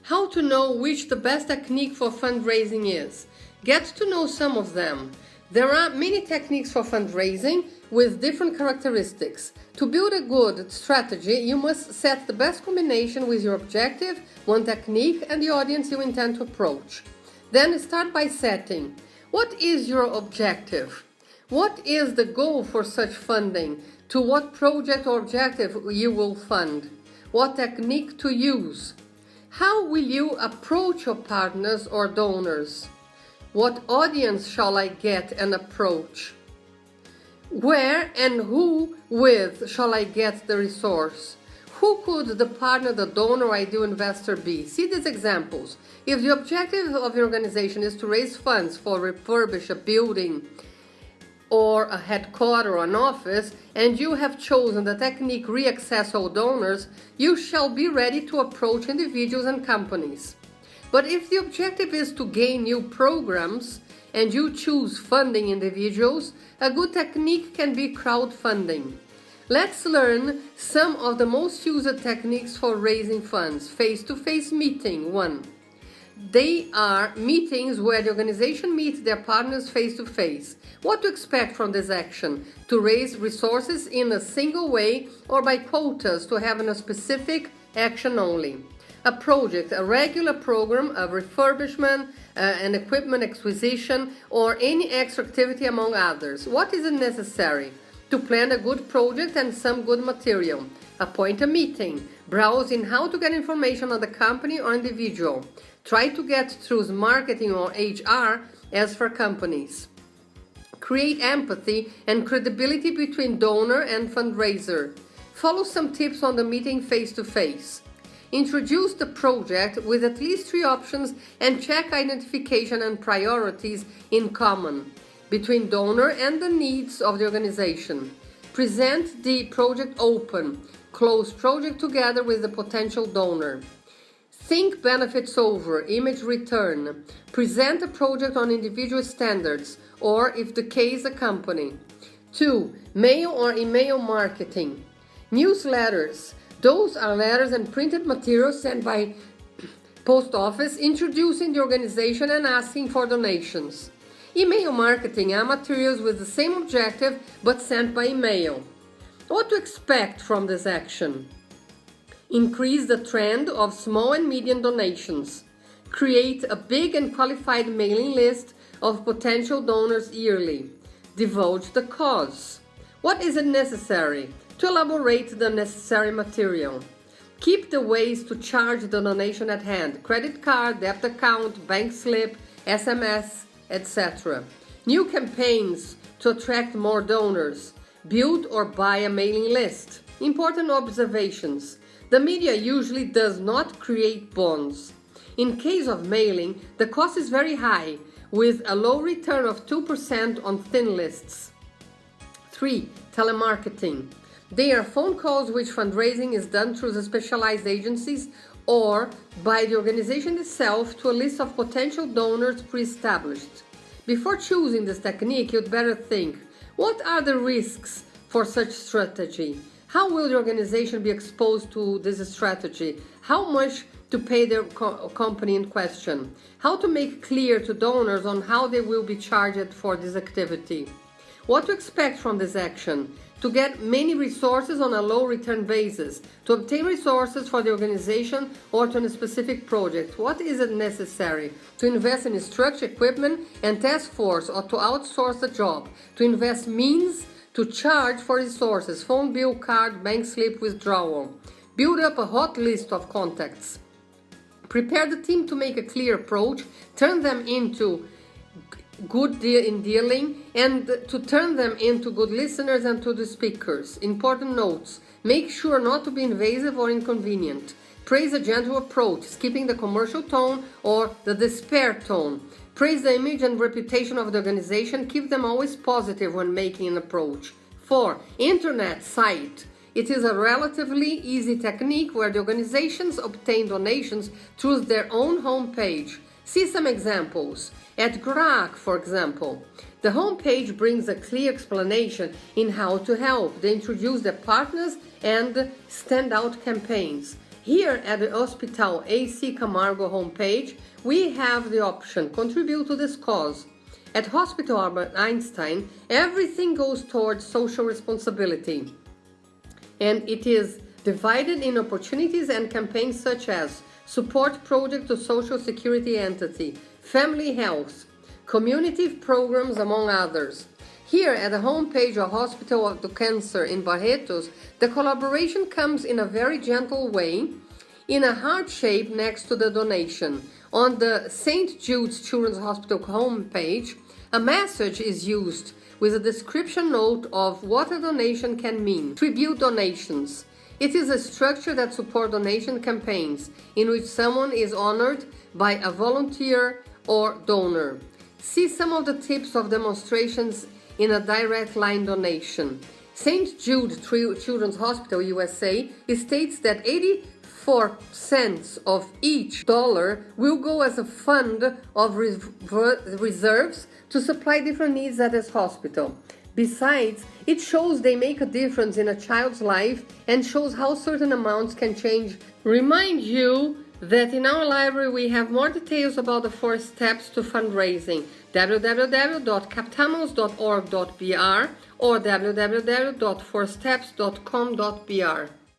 How to know which the best technique for fundraising is. Get to know some of them. There are many techniques for fundraising with different characteristics. To build a good strategy, you must set the best combination with your objective, one technique, and the audience you intend to approach. Then start by setting. What is your objective? What is the goal for such funding? To what project or objective you will fund? What technique to use? How will you approach your partners or donors? What audience shall I get and approach? Where and who with shall I get the resource? Who could the partner, the donor, or ideal investor be? See these examples. If the objective of your organization is to raise funds for refurbish a building or a headquarters or an office, and you have chosen the technique Reaccess All Donors, you shall be ready to approach individuals and companies. But if the objective is to gain new programs and you choose funding individuals, a good technique can be crowdfunding. Let's learn some of the most used techniques for raising funds. Face-to-face meeting, 1. They are meetings where the organization meets their partners face-to-face. What to expect from this action? To raise resources in a single way or by quotas to have a specific action only. A project, a regular program of refurbishment, an equipment acquisition, or any extra activity among others. What is necessary? To plan a good project and some good material. Appoint a meeting. Browse in how to get information on the company or individual. Try to get through marketing or HR as for companies. Create empathy and credibility between donor and fundraiser. Follow some tips on the meeting face-to-face. Introduce the project with at least 3 options and check identification and priorities in common between donor and the needs of the organization. Present the project open. Close project together with the potential donor. Think benefits over, image return. Present a project on individual standards, or if the case, a company. 2. Mail or email marketing. Newsletters. Those are letters and printed materials sent by post office introducing the organization and asking for donations. Email marketing are materials with the same objective but sent by email. What to expect from this action? Increase the trend of small and medium donations. Create a big and qualified mailing list of potential donors yearly. Divulge the cause. What is it necessary? To elaborate the necessary material. Keep the ways to charge the donation at hand: credit card, debt account, bank slip, SMS, etc. New campaigns to attract more donors. Build or buy a mailing list. Important observations. The media usually does not create bonds. In case of mailing, the cost is very high, with a low return of 2% on thin lists. 3. Telemarketing. They are phone calls which fundraising is done through the specialized agencies or by the organization itself to a list of potential donors pre-established. Before choosing this technique, you'd better think, what are the risks for such strategy? How will the organization be exposed to this strategy? How much to pay their company in question? How to make clear to donors on how they will be charged for this activity? What to expect from this action? To get many resources on a low return basis, to obtain resources for the organization or to a specific project. What is it necessary? To invest in structure, equipment and task force, or to outsource the job. To invest means to charge for resources, phone bill, card, bank slip, withdrawal. Build up a hot list of contacts. Prepare the team to make a clear approach, turn them into good dealing and to turn them into good listeners and to the speakers. Important notes. Make sure not to be invasive or inconvenient. Praise a gentle approach, skipping the commercial tone or the despair tone. Praise the image and reputation of the organization. Keep them always positive when making an approach. 4. Internet site. It is a relatively easy technique where the organizations obtain donations through their own homepage. See some examples. At GRAC, for example, the homepage brings a clear explanation in how to help. They introduce their partners and standout campaigns. Here at the Hospital AC Camargo homepage, we have the option Contribute to this cause. At Hospital Albert Einstein, everything goes towards social responsibility, and it is divided in opportunities and campaigns such as support project to social security entity, family health, community programs, among others. Here at the homepage of Hospital do Câncer in Barretos, the collaboration comes in a very gentle way, in a heart shape next to the donation. On the St. Jude's Children's Hospital homepage, a message is used with a description note of what a donation can mean. Tribute donations. It is a structure that supports donation campaigns in which someone is honored by a volunteer or donor. See some of the tips of demonstrations in a direct line donation. St. Jude Children's Hospital USA states that 84 cents of each dollar will go as a fund of reserves to supply different needs at this hospital. Besides, it shows they make a difference in a child's life and shows how certain amounts can change. Remind you that in our library we have more details about the 4 steps to fundraising: www.captamons.org.br or www.4steps.com.br.